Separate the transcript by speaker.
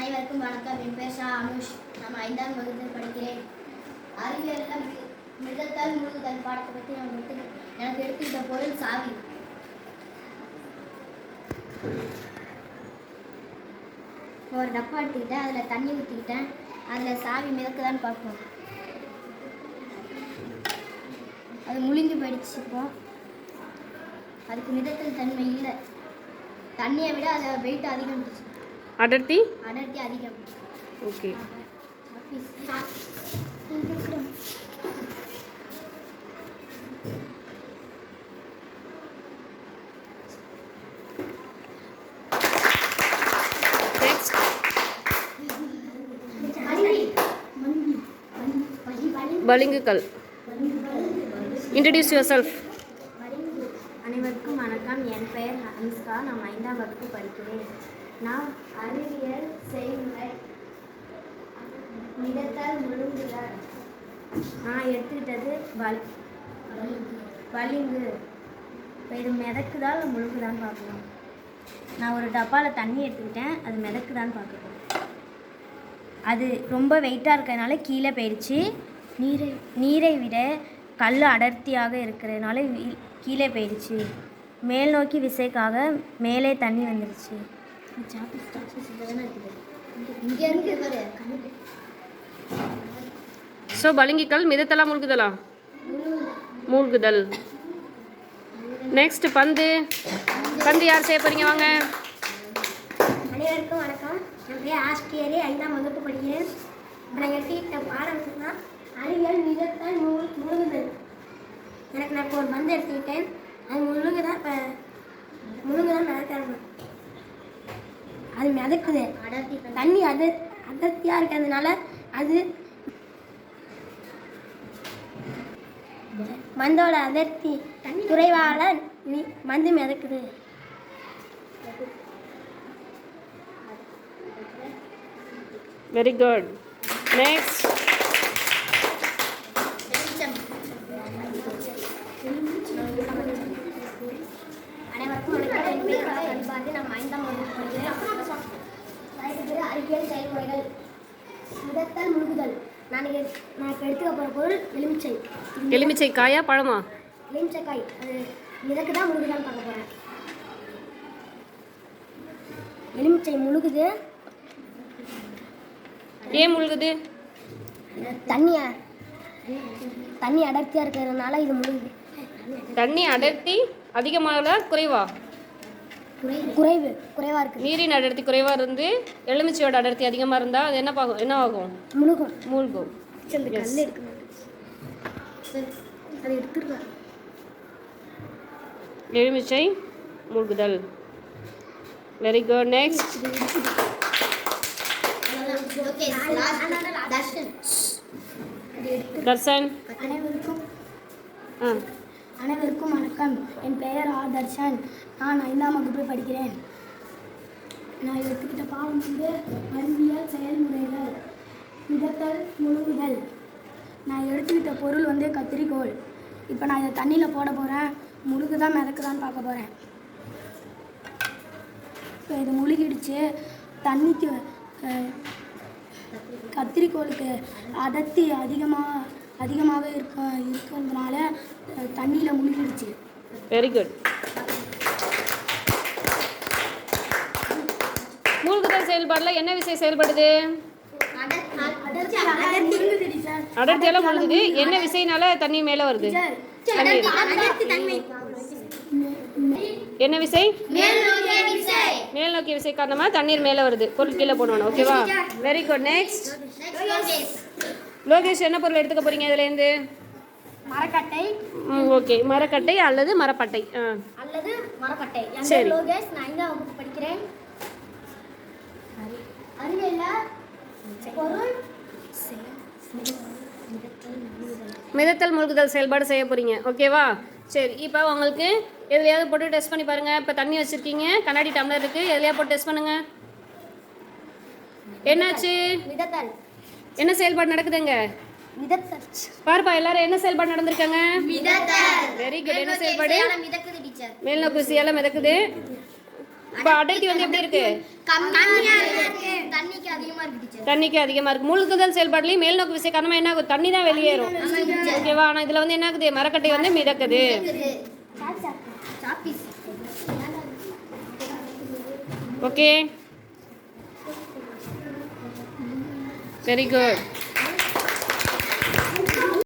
Speaker 1: அனைவருக்கும் வணக்கம். என் பேர் ஷா அனுஷ். நான் 5ஆம் வகுப்பில் படிக்கிறேன். அறிவியலில் மிதத்தல் முழுகுதல் பாடத்தை பற்றி எனக்கு எடுத்துக்கிட்ட பொருள் சாவி. ஒரு டப்பா எடுத்துக்கிட்டேன், அதில் தண்ணி ஊற்றிக்கிட்டேன், அதில் சாவி மிதக்குதான்னு பார்ப்போம். அது முழுங்கி போயிடுச்சுப்போம். அதுக்கு மிதத்தல் தன்மை இல்லை. தண்ணியை விட அதை வெயிட் அதிகம்.
Speaker 2: அடர்த்தி
Speaker 1: அதிகம்.
Speaker 2: ஓகே. நெக்ஸ்ட் பளிங்குக்கல். Introduce yourself.
Speaker 1: அனைவருக்கும் வணக்கம். என் பெயர் அனுஷ்கா. நான் 5ஆம் வகுப்பு படிக்கிறேன். நான் அறிவியல் செய்முறை மிதத்தல் முழுங்குதல். நான் எடுத்துக்கிட்டது பளிங்கு. இப்போ இது மிதக்குதால் முழுங்குதான்னு பார்க்கலாம். நான் ஒரு டப்பாவில் தண்ணி எடுத்துக்கிட்டேன், அது மிதக்குதான்னு பார்க்கலாம். அது ரொம்ப வெயிட்டாக இருக்கிறதுனால கீழே போயிடுச்சு. நீரை விட கல் அடர்த்தியாக இருக்கிறதுனால கீழே போயிடுச்சு. மேல் நோக்கி விசைக்காக மேலே தண்ணி வந்துடுச்சு.
Speaker 2: ஸோ பளிங்குக்கல் மிதத்தலா மூழ்குதலா? மூழ்குதல். நெக்ஸ்ட் பந்து. பந்து யார் செய்ய போறீங்க? வாங்க.
Speaker 1: அனைவருக்கும் வணக்கம். என் பேர் ஆஸ்திரேலி. 5ஆம் வகுப்பு படிக்கிறேன். நான் எடுத்துக்கிட்ட பாடம் தான் அறிவியல் மிதத்தல் முழுகுதல். நான் இப்போ ஒரு பந்து எடுத்துக்கிட்டேன், அது முழுங்குதான். இப்போ முழுங்குதான் நடக்கிறது. அது மிதக்குது. தண்ணி அடர்த்தியாக இருக்கிறதுனால அது மந்தோட அடர்த்தி குறைவால மந்து மிதக்குது.
Speaker 2: Very good. நெக்ஸ்ட்
Speaker 1: அனைவருக்கும் வணக்கம். என் பேர் கல்பாதி. நான் 5ஆம் வகுப்பு படிக்கிறேன். அறிவியல் செயல்முறைகள் மிதத்தல் முழுகுதல். நான் இப்போ எடுத்துக்க போகிற பொருள் எலுமிச்சை.
Speaker 2: எலுமிச்சை காயா பழமா?
Speaker 1: எலுமிச்சைக்காய். அது மிதக்குதான் முழுகுதான்னு பார்க்க போகிறேன். எலுமிச்சை முழுகுது.
Speaker 2: ஏன் முழுகுது?
Speaker 1: தண்ணி அடர்த்தியாக இருக்கிறதுனால இது முழுகுது.
Speaker 2: தண்ணி அடர்த்தி அதிகமாக குறைவா?
Speaker 1: குறைவாக இருக்குது.
Speaker 2: நீரின் அடர்த்தி குறைவாக இருந்து எலுமிச்சையோட அடர்த்தி அதிகமாக இருந்தால் அது என்ன ஆகும்? மூழ்கும். எலுமிச்சை மூழ்குதல். Very good. நெக்ஸ்ட் தர்ஷன்.
Speaker 1: அனைவருக்கும் வணக்கம். என் பெயர் தர்ஷன். நான் 5ஆம் வகுப்பு படிக்கிறேன். நான் எடுத்துக்கிட்ட பாடம் அறிவியல் செயல்முறைகள் மிதத்தல் முழுகுதல். நான் எடுத்துக்கிட்ட பொருள் கத்திரிக்கோல். இப்போ நான் இதை தண்ணியில் போட போகிறேன். முழுகுதான் மிதக்குதான்னு பார்க்க போகிறேன். இப்போ இது முழுகிடுச்சு. தண்ணிக்கு கத்திரிக்கோளுக்கு அடர்த்தி அதிகமாக இருக்கிறதுனால தண்ணியில் முழுகிடுச்சு.
Speaker 2: Very good. மூழ்குதல் செயல்பாடுல என்ன விசை செயல்படுது? அடர்த்தியால மூழ்குது. என்ன விசைனால தண்ணி மேலே வருது? என்ன விசை? மேல் நோக்கிய விசை காரணமா தண்ணீர் மேலே வருது. பொருள் கீழே போடணும். ஓகேவா? Very good. நெக்ஸ்ட் லோகேஷ். என்ன பொருள் எடுத்துக்க போறீங்க இதுலேருந்து?
Speaker 1: மரக்கட்டை.
Speaker 2: ஓகே. மரக்கட்டை அல்லது மரப்பட்டை. சரி.
Speaker 1: லோகேஷ். நான் 5ஆம் வகுப்பு படிக்கிறேன்.
Speaker 2: மிதத்தல் மூழ்குதல் செயல்பாடு செய்ய போறீங்க. ஓகேவா? சரி. இப்போ உங்களுக்கு எதுலையாவது போட்டு டெஸ்ட் பண்ணி பாருங்க. இப்போ தண்ணி வச்சிருக்கீங்க, கண்ணாடி டம்ளர் இருக்கு, எதுலையா போட்டு டெஸ்ட் பண்ணுங்க. என்னாச்சு? என்ன செயல்பாடு நடக்குதுங்க? பாருப்பா, எல்லாரும் என்ன செயல்பாடு நடந்திருக்காங்க? Very good. என்ன செயல்பாடு? மேல் நோக்கு விசையால மிதக்குது. இப்போ அடர்த்தி எப்படி இருக்கு? தண்ணிக்கு அதிகமாக இருக்குது. மூழ்குதல் செயல்பாடுலேயும் மேல் நோக்கு விசை காரணமாக என்ன ஆகும்? தண்ணி தான் வெளியேறும். ஓகேவா? ஆனால் இதில் வந்து என்ன ஆகுது? மரக்கட்டை வந்து மிதக்குது. Okay, very good.